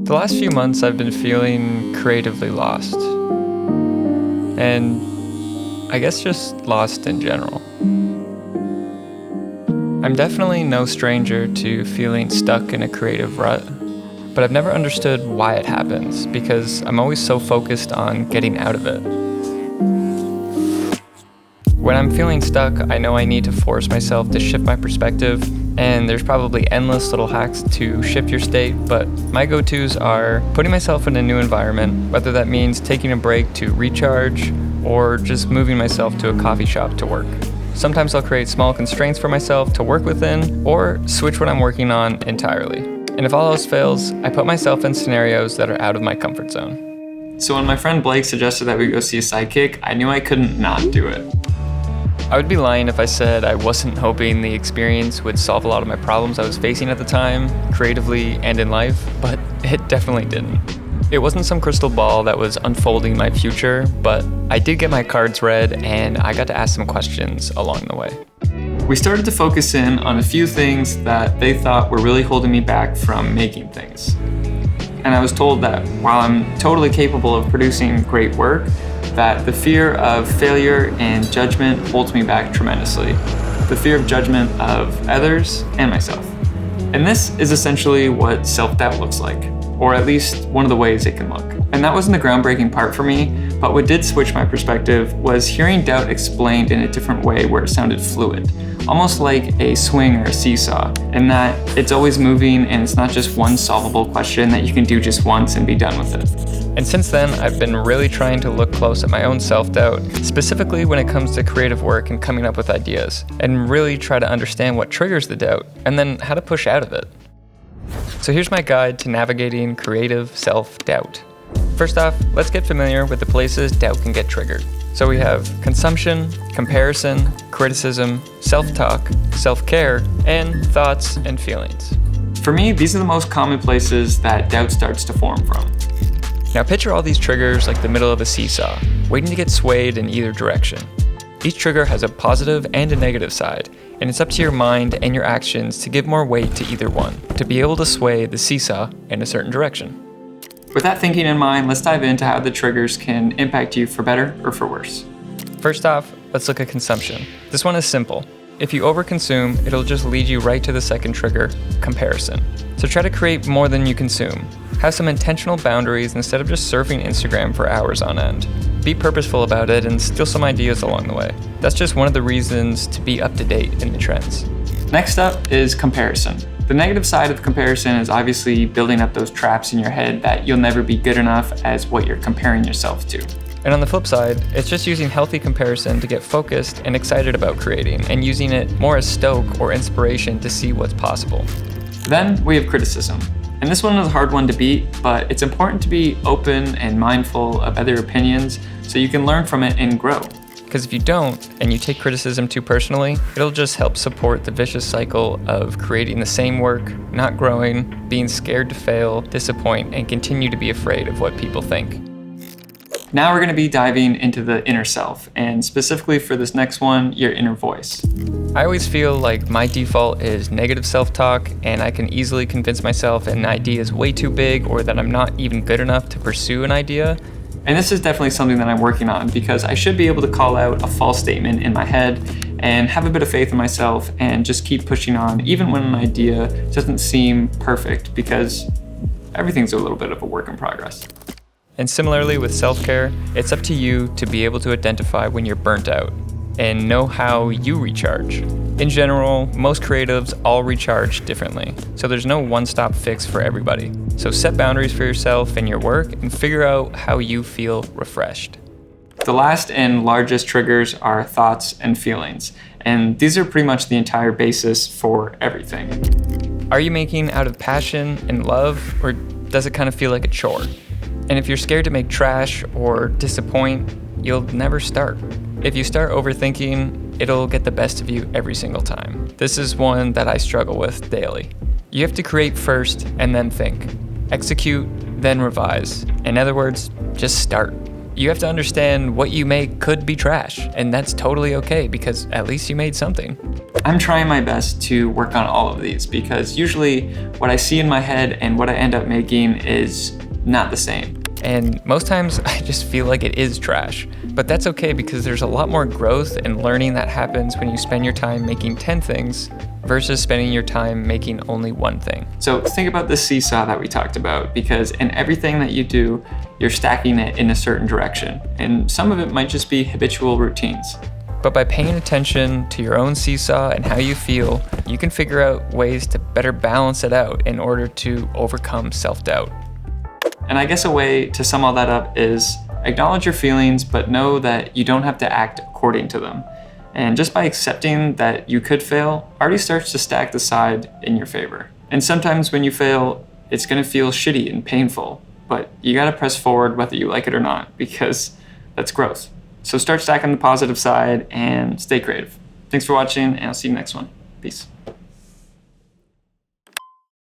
The last few months I've been feeling creatively lost. And I guess just lost in general. I'm definitely no stranger to feeling stuck in a creative rut, but I've never understood why it happens because I'm always so focused on getting out of it. When I'm feeling stuck, I know I need to force myself to shift my perspective, and there's probably endless little hacks to shift your state, but my go-tos are putting myself in a new environment, whether that means taking a break to recharge or just moving myself to a coffee shop to work. Sometimes I'll create small constraints for myself to work within or switch what I'm working on entirely. And if all else fails, I put myself in scenarios that are out of my comfort zone. So when my friend Blake suggested that we go see a sidekick, I knew I couldn't not do it. I would be lying if I said I wasn't hoping the experience would solve a lot of my problems I was facing at the time, creatively and in life, but it definitely didn't. It wasn't some crystal ball that was unfolding my future, but I did get my cards read and I got to ask some questions along the way. We started to focus in on a few things that they thought were really holding me back from making things. And I was told that while I'm totally capable of producing great work, that the fear of failure and judgment holds me back tremendously. The fear of judgment of others and myself. And this is essentially what self-doubt looks like, or at least one of the ways it can look. And that wasn't the groundbreaking part for me, but what did switch my perspective was hearing doubt explained in a different way where it sounded fluid, almost like a swing or a seesaw, in that it's always moving and it's not just one solvable question that you can do just once and be done with it. And since then, I've been really trying to look close at my own self-doubt, specifically when it comes to creative work and coming up with ideas, and really try to understand what triggers the doubt, and then how to push out of it. So here's my guide to navigating creative self-doubt. First off, let's get familiar with the places doubt can get triggered. So we have consumption, comparison, criticism, self-talk, self-care, and thoughts and feelings. For me, these are the most common places that doubt starts to form from. Now picture all these triggers like the middle of a seesaw, waiting to get swayed in either direction. Each trigger has a positive and a negative side, and it's up to your mind and your actions to give more weight to either one, to be able to sway the seesaw in a certain direction. With that thinking in mind, let's dive into how the triggers can impact you for better or for worse. First off, let's look at consumption. This one is simple. If you overconsume, it'll just lead you right to the second trigger, comparison. So try to create more than you consume. Have some intentional boundaries instead of just surfing Instagram for hours on end. Be purposeful about it and steal some ideas along the way. That's just one of the reasons to be up to date in the trends. Next up is comparison. The negative side of comparison is obviously building up those traps in your head that you'll never be good enough as what you're comparing yourself to. And on the flip side, it's just using healthy comparison to get focused and excited about creating and using it more as stoke or inspiration to see what's possible. Then we have criticism. And this one is a hard one to beat, but it's important to be open and mindful of other opinions so you can learn from it and grow. Because if you don't, and you take criticism too personally, it'll just help support the vicious cycle of creating the same work, not growing, being scared to fail, disappoint, and continue to be afraid of what people think. Now we're going to be diving into the inner self, and specifically for this next one, your inner voice. I always feel like my default is negative self-talk, and I can easily convince myself an idea is way too big or that I'm not even good enough to pursue an idea. And this is definitely something that I'm working on because I should be able to call out a false statement in my head and have a bit of faith in myself and just keep pushing on even when an idea doesn't seem perfect because everything's a little bit of a work in progress. And similarly with self-care, it's up to you to be able to identify when you're burnt out and know how you recharge. In general, most creatives all recharge differently, so there's no one-stop fix for everybody. So set boundaries for yourself and your work and figure out how you feel refreshed. The last and largest triggers are thoughts and feelings, and these are pretty much the entire basis for everything. Are you making out of passion and love, or does it kind of feel like a chore? And if you're scared to make trash or disappoint, you'll never start. If you start overthinking, it'll get the best of you every single time. This is one that I struggle with daily. You have to create first and then think. Execute, then revise. In other words, just start. You have to understand what you make could be trash, and that's totally okay because at least you made something. I'm trying my best to work on all of these because usually what I see in my head and what I end up making is not the same. And most times I just feel like it is trash. But that's okay because there's a lot more growth and learning that happens when you spend your time making 10 things versus spending your time making only one thing. So think about the seesaw that we talked about, because in everything that you do, you're stacking it in a certain direction. And some of it might just be habitual routines. But by paying attention to your own seesaw and how you feel, you can figure out ways to better balance it out in order to overcome self-doubt. And I guess a way to sum all that up is acknowledge your feelings, but know that you don't have to act according to them. And just by accepting that you could fail, already starts to stack the side in your favor. And sometimes when you fail, it's gonna feel shitty and painful, but you gotta press forward whether you like it or not, because that's growth. So start stacking the positive side and stay creative. Thanks for watching, and I'll see you next one. Peace.